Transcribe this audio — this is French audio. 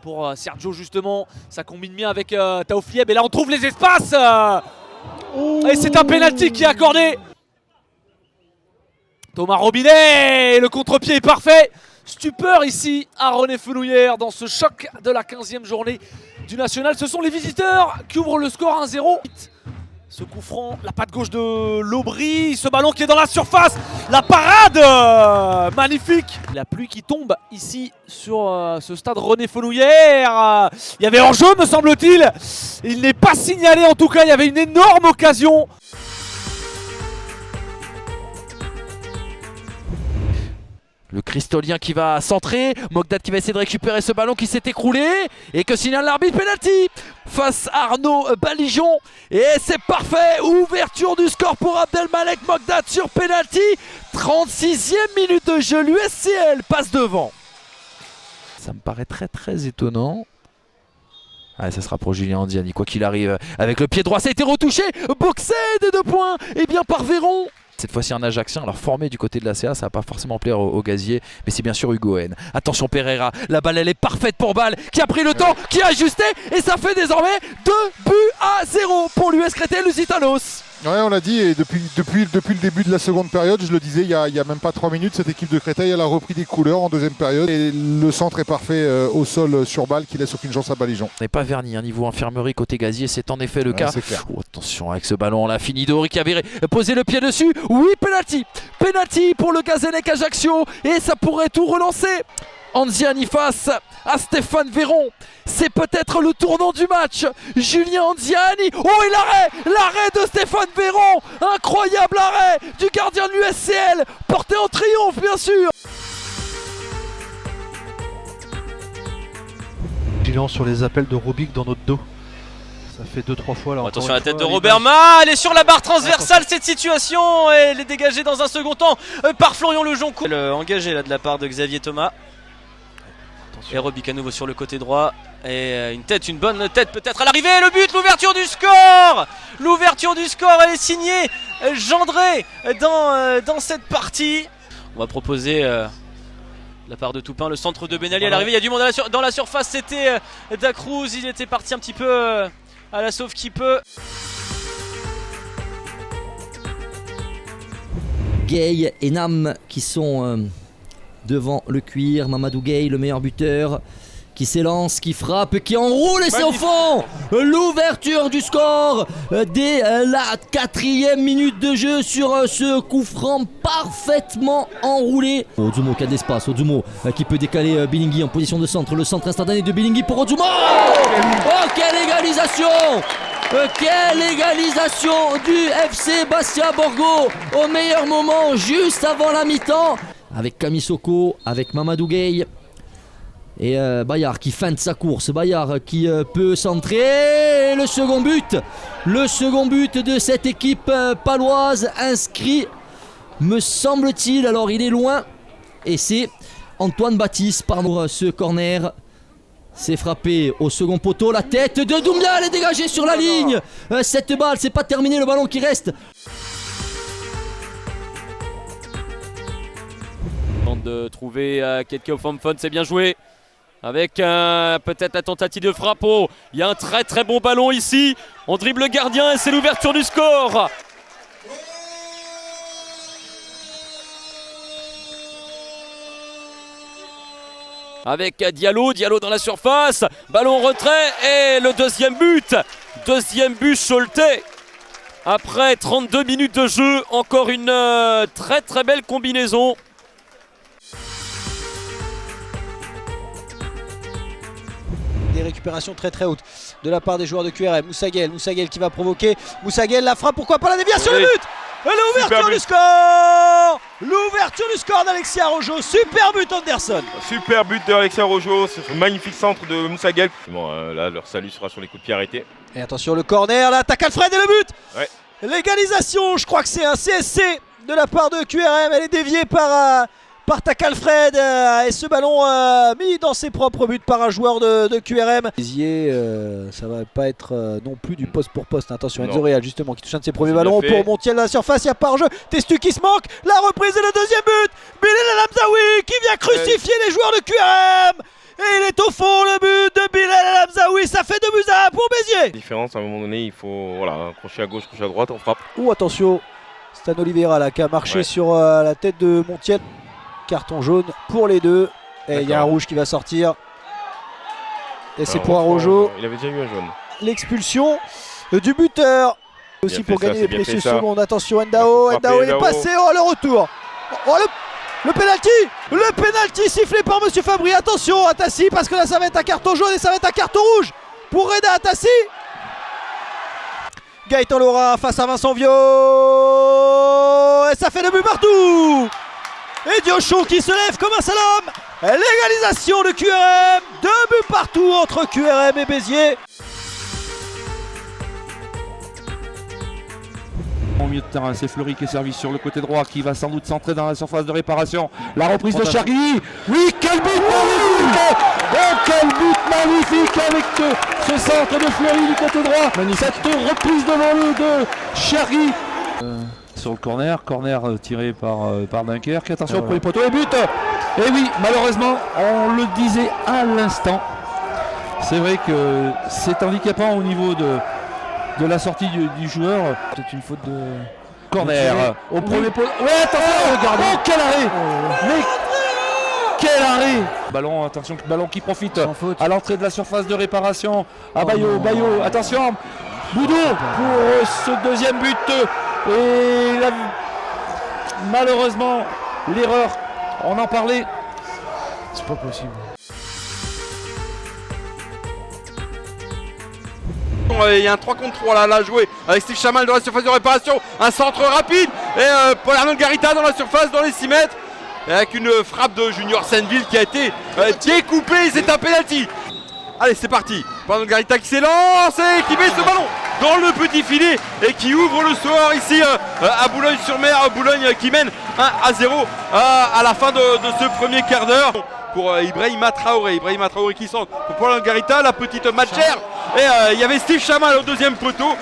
pour Sergio justement. Ça combine bien avec Taoflieb. Et là on trouve les espaces. Et c'est un penalty qui est accordé. Thomas Robinet, le contre-pied est parfait. Stupeur ici à René Fenouillère dans ce choc de la 15e journée du National. Ce sont les visiteurs qui ouvrent le score 1-0. Ce coup franc, la patte gauche de Lobry, ce ballon qui est dans la surface, la parade magnifique. La pluie qui tombe ici sur ce stade René Fenouillère. Il y avait hors-jeu me semble-t-il. Il n'est pas signalé en tout cas, il y avait une énorme occasion. Le Cristolien qui va centrer, Mogdad qui va essayer de récupérer ce ballon qui s'est écroulé et que signale l'arbitre. Penalty face à Arnaud Balijon et c'est parfait, ouverture du score pour Abdelmalek Mogdad sur penalty. 36e minute de jeu, l'USCL passe devant. Ça me paraît très étonnant. Ah, ça sera pour Julien Anziani quoi qu'il arrive. Avec le pied droit, ça a été retouché, boxé des 2 points et bien par Véron. Cette fois-ci un Ajaxien, alors formé du côté de la CA, ça va pas forcément plaire au gazier, mais c'est bien sûr Hugo Haine. Attention Pereira, la balle elle est parfaite pour Bâle, qui a pris le temps, qui a ajusté, et ça fait désormais 2-0 pour l'US Créteil Lusitanos. Ouais, on l'a dit, et depuis le début de la seconde période, je le disais il y a même pas 3 minutes, cette équipe de Créteil elle a repris des couleurs en deuxième période et le centre est parfait au sol sur Bâle qui laisse aucune chance à Balijon. On n'est pas verni, niveau infirmerie côté gazier, c'est en effet le cas. Oh, attention avec ce ballon, on l'a fini, Dori qui avait posé le pied dessus, oui penalty pour le Gazelec Ajaccio et ça pourrait tout relancer. Anziani face à Stéphane Véron, c'est peut-être le tournant du match. Julien Anziani, oh et l'arrêt de Stéphane Véron, incroyable arrêt du gardien de l'USCL, porté en triomphe bien sûr. Vigilant sur les appels de Robic dans notre dos. Ça fait 2-3 fois là. Attention à la tête de Robert Ma, elle est sur la barre transversale cette situation, et elle est dégagée dans un second temps par Florian Lejoncourt. Engagé là de la part de Xavier Thomas. Et Robic à nouveau sur le côté droit. Et une bonne tête peut-être à l'arrivée. Le but, l'ouverture du score. L'ouverture du score, elle est signée Gendré dans cette partie. On va proposer de la part de Toupin le centre de Benali à l'arrivée. Il y a du monde dans la surface. C'était Dacruz. Il était parti un petit peu à la sauve qui peut. Gay et Nam qui sont devant le cuir. Mamadou Gay, le meilleur buteur, qui s'élance, qui frappe, qui enroule et c'est au fond. L'ouverture du score dès la 4e minute de jeu sur ce coup franc parfaitement enroulé. Odumo qui a de l'espace, Odumo qui peut décaler Bilingui en position de centre. Le centre instantané de Bilingui pour Odumo. Oh quelle égalisation! Quelle égalisation du FC Bastia Borgo au meilleur moment, juste avant la mi-temps, avec Kamisoko, avec Mamadou Gay et Bayard qui feinte sa course, Bayard qui peut centrer. Le second but de cette équipe paloise inscrit, me semble-t-il, alors il est loin, et c'est Antoine Baptiste pour ce corner. C'est frappé au second poteau, la tête de Doumbia, elle est dégagée sur la ligne. Cette balle, c'est pas terminé, le ballon qui reste. Tente de trouver Ketke Fomfon, c'est bien joué. Avec peut-être la tentative de frappe. Il y a un très bon ballon ici. On dribble le gardien et c'est l'ouverture du score. Avec Diallo dans la surface, ballon en retrait et le deuxième but Choletais. Après 32 minutes de jeu, encore une très belle combinaison. Des récupérations très hautes de la part des joueurs de QRM. Moussa Gueye qui va provoquer, Moussa Gueye la frappe, pourquoi pas la déviation, oui. Le but. Et l'ouverture du score. L'ouverture du score d'Alexia Rojo. Super but Anderson. Super but d'Alexia Rojo. C'est un magnifique centre de Moussa Gueye. Bon, là, leur salut sera sur les coups de pied arrêtés. Et attention le corner, l'attaque Alfred et le but. Ouais. L'égalisation, je crois que c'est un CSC de la part de QRM. Elle est déviée par Takalfred et ce ballon mis dans ses propres buts par un joueur de QRM. Ça va pas être non plus du poste pour poste. Attention, Enzo Real justement qui touche un de ses premiers ballons pour Montiel à la surface. Il y a pas hors jeu. Testu qui se manque. La reprise et le deuxième but. Bilal El Hamzaoui qui vient crucifier les joueurs de QRM. Et il est au fond, le but Béziers. Différence, à un moment donné, il faut crochet à gauche, crochet à droite, on frappe. Oh attention, Stan Oliveira là qui a marché Ouais. sur la tête de Montiel. Carton jaune pour les deux. Et il y a un rouge qui va sortir. Et c'est pour Araujo. Il avait déjà eu un jaune. L'expulsion du buteur. Aussi Bien pour fait ça, gagner c'est les bien précieuses fait ça. secondes. Attention Ndao, Frappé, Ndao il est Ndao. passé. Oh le retour. Oh le penalty. Le penalty sifflé par Monsieur Fabry. Attention Atassi parce que là ça va être un carton jaune et ça va être un carton rouge pour Reda Atassi. Gaëtan Laura face à Vincent Viau. Et ça fait 2 buts partout. Et Diochon qui se lève comme un seul homme. L'égalisation de QRM. 2 buts partout entre QRM et Béziers. Au milieu de terrain, c'est Fleury qui est servi sur le côté droit, qui va sans doute centrer dans la surface de réparation. La reprise de Chergui. Oui, quel but magnifique! Oh, quel but magnifique avec ce centre de Fleury du côté droit. Cette reprise de volée de Chergui. Sur le corner tiré par Dunkerque. Attention au premier poteau et but. Et oui, malheureusement, on le disait à l'instant. C'est vrai que c'est handicapant au niveau de la sortie du joueur. Peut-être une faute de corner au premier poteau. Ouais, attention, regardez. Oh, quel arrêt. Mais quel arrêt. Ballon qui profite à l'entrée de la surface de réparation. À Bayo, attention. Boudou pour ce deuxième but. Et malheureusement, l'erreur, on en parlait. C'est pas possible. Il y a un 3 contre 3 là à jouer avec Steve Chamal dans la surface de réparation. Un centre rapide et Paul Arnaud Garita dans la surface, dans les 6 mètres. Et avec une frappe de Junior Senneville qui a été découpée. C'est un penalty. Allez, c'est parti. Paul Arnaud Garita qui s'élance et qui met ce ballon dans le petit filet et qui ouvre le score ici à Boulogne-sur-Mer. Boulogne qui mène 1-0 à la fin de ce premier quart d'heure. Pour Ibrahima Traoré qui centre pour Paul Arnaud Garita, la petite matchère. Et il y avait Steve Chamal au deuxième poteau